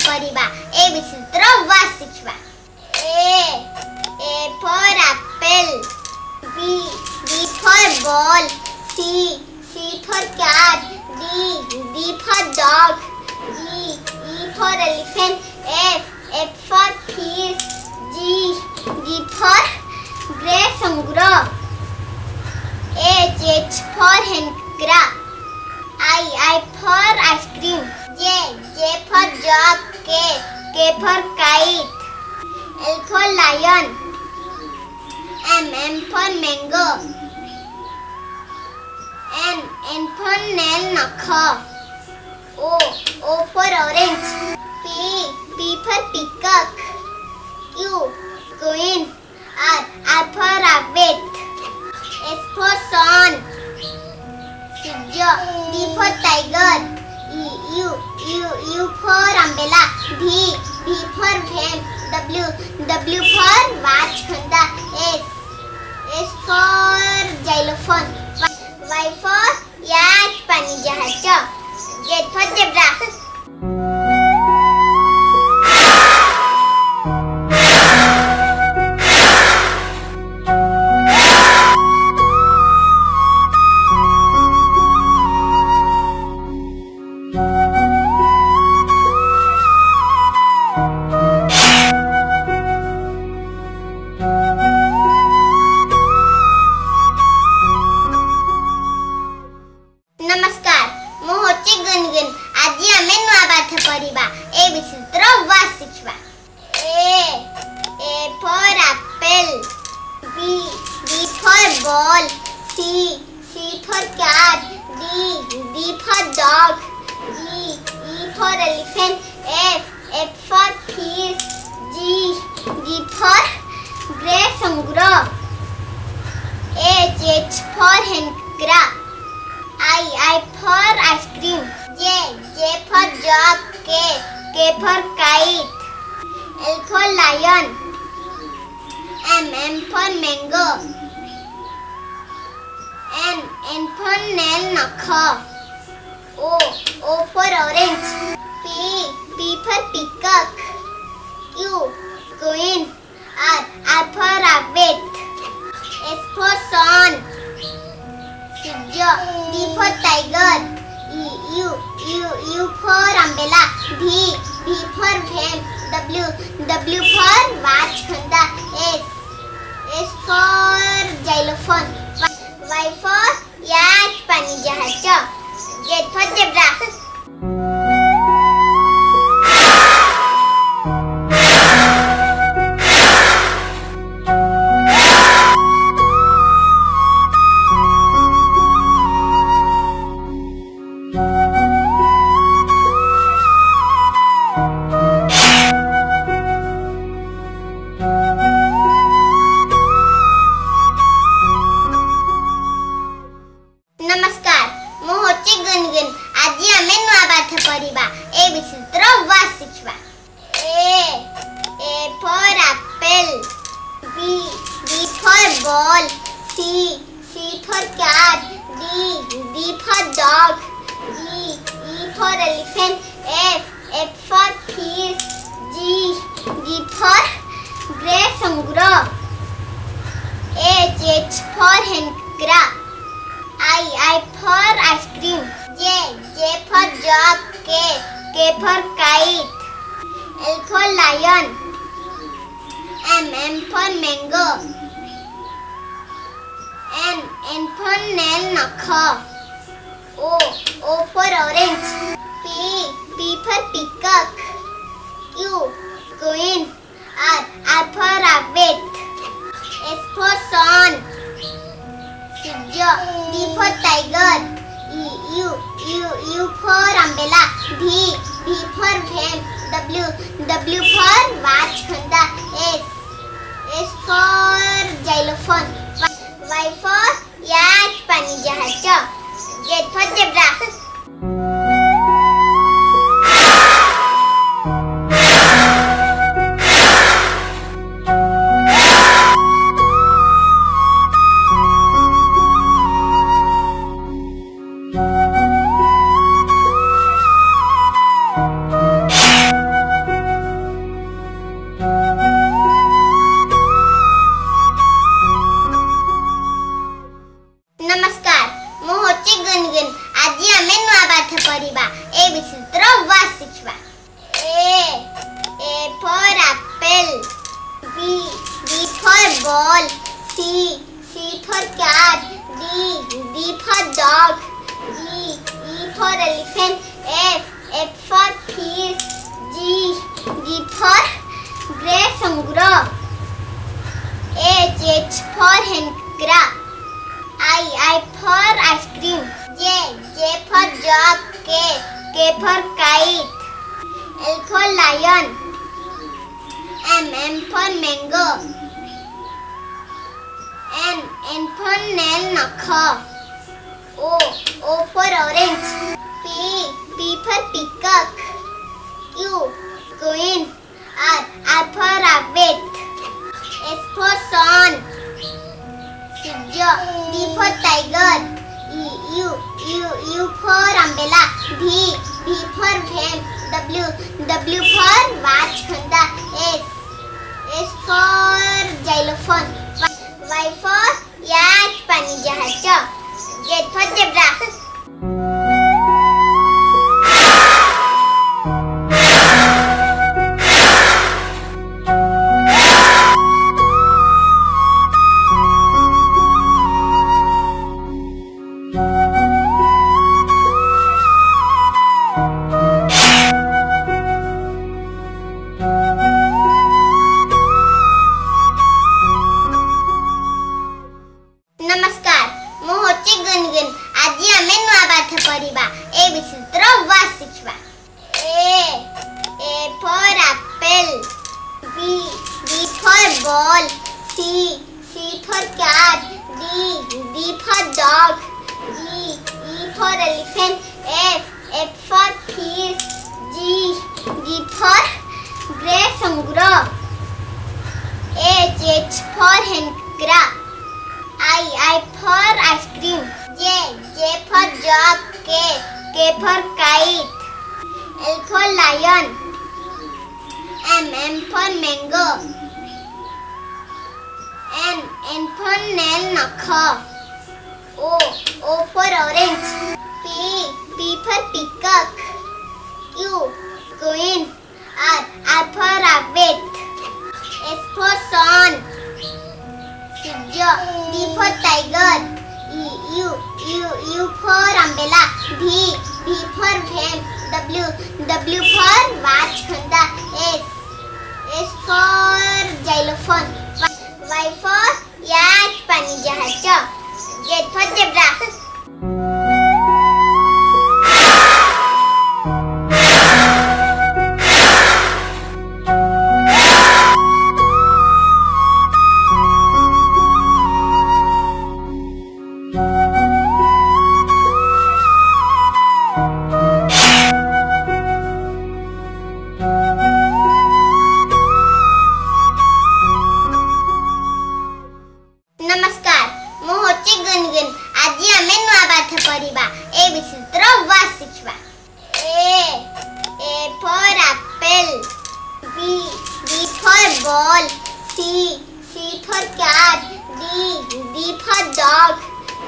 पढ़ा ए विचित्र वार्ड शिखा A for apple B for ball C for cat D for dog E for elephant F for fish G for grapes अंगूर H for handicraft I for ice cream J for jug K for kite L for lion M for mango N for nail nakha O for orange P for peacock Q queen R for rabbit S for sun T for tiger U for umbrella V for van W for watchkhanda S for xylophone Y for yacht pani jahaz Z for zebra ए विचित्र वार्ड शिखा A for apple B for ball C for cat D for dog E for elephant F for fish G for grapes अंगूर H for handicraft I for ice cream J for jug K for kite L for lion M for mango N for nail nakha O for orange P for peacock Q queen R for rabbit S for sun T for tiger U for umbrella V for van W for watchkhanda S for xylophone Y for yacht pani jahaz Z for zebra पढ़ा ए विचित्र वार्ड शिखा A for apple B for ball C for cat D for dog E for elephant F for fish G for grapes अंगूर H for handicraft I for ice cream J for jug K for kite L for lion M for mango N for nail nakha O for orange P for peacock Q queen R for rabbit S for sun T for tiger U for umbrella V for van W for watchkhanda S for xylophone Y for yacht pani jahaz Z for zebra C for cat. D for dog. E for elephant. F for fish. G for grapes अंगूर. H for hen crab. I for ice cream. J for jug. K for kite. L for lion. M for mango. N for nail nakha. O for orange. P for peacock. Q queen. R for rabbit. S for sun. T for tiger. U for umbrella. V for van. W for watch khanda. S for xylophone. Y for yacht pani jahaz. Z for zebra. आज आमे नुआ पाठ पढ़िबा ए विचित्र वास शिखबा. A for apple. B for ball. C for cat. D for dog. E for elephant. F for fish. G for grapes अंगूर. H for hen crab. I for ice cream. J for jug. K for kite. L for lion. M for mango. N for nail nakha. O for orange. P for peacock. Q queen. R for rabbit. S for sun. T for tiger. U for umbrella. V for van. W for watch khanda. S for xylophone. Y for yacht pani jahaz. Z for zebra. आज आमे नुआ पाठ पढ़िबा ए विचित्र वास शिखबा. A for apple. B for ball. C for cat. D for dog.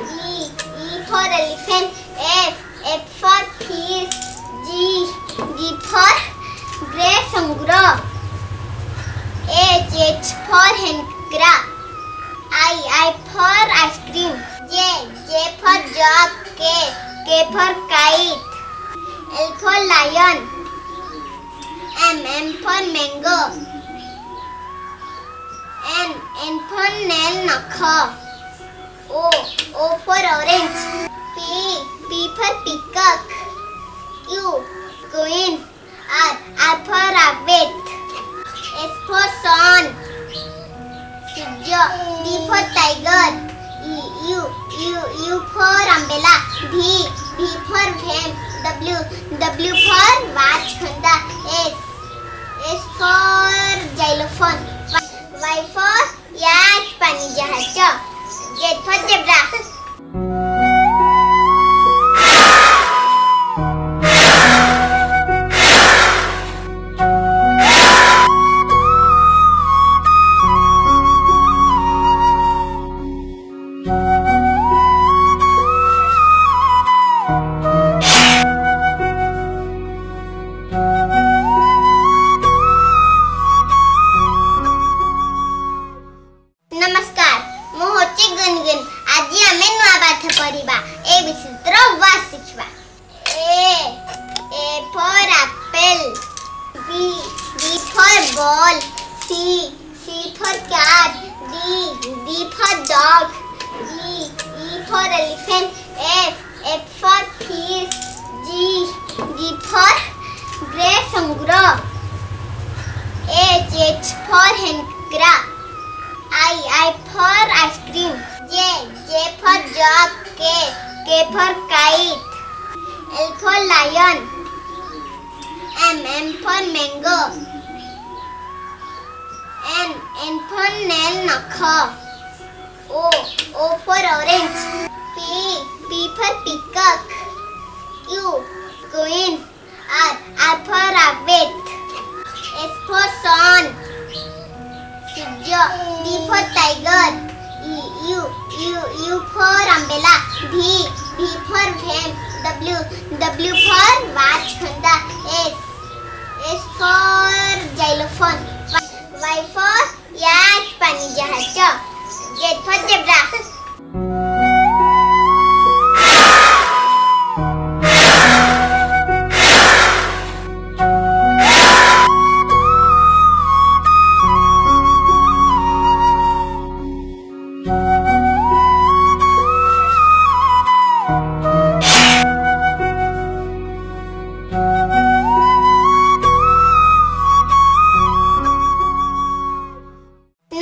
E for elephant. F for fish. G for grapes अंगूर. H for hen crab. I for ice cream. J for jug. K for kite. L for lion. M for mango. N for nail nakha. O for orange. P for peacock. Q queen. R for rabbit. S for sun. T for tiger. U for umbrella. V for van. W for watch khanda. S for xylophone. Y for yacht pani jahaz. Z for zebra. you ball. C for cat. D for dog. E for elephant. F for fish. G for grapes अंगूर. H for hen crab. I for ice cream. J for jug. K for kite. L for lion. M for mango. N for nail nakha. O for orange. P for peacock. Q queen. R for rabbit. S for sun. T for tiger. U for umbrella. V for van. W for watch khanda. S for xylophone. Y for yacht pani jahaz. Z for zebra.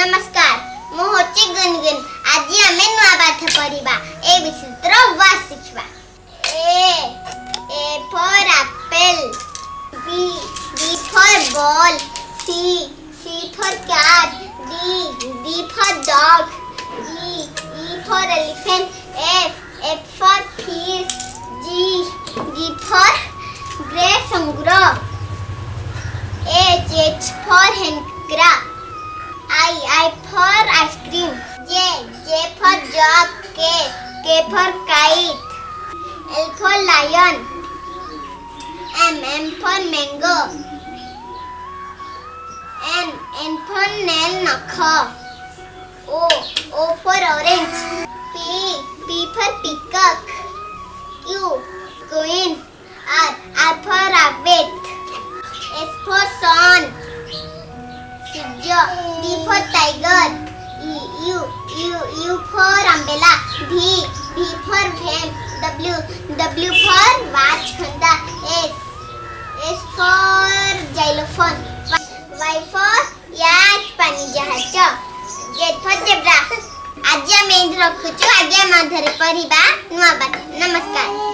नमस्कार मु होची गुनगुन आज आमे नुआ पाठ पढ़िबा ए विचित्र वास शिखबा A for apple B for ball C for cat D for dog E for elephant F for fish G for grapes अंगूर H for hen crab. I for ice cream. J for jug. K for kite. L for lion. M for mango. N for nail nakha. O for orange. P for peacock. Q queen. R for rabbit. S for sun. T for tiger. U for umbrella. V for van. W for watch khanda. S for xylophone. Y for yacht pani jahaz. Z for zebra. आज आमे रखुछु आगे माधरे पढ़िबा नुआ बात. नमस्कार.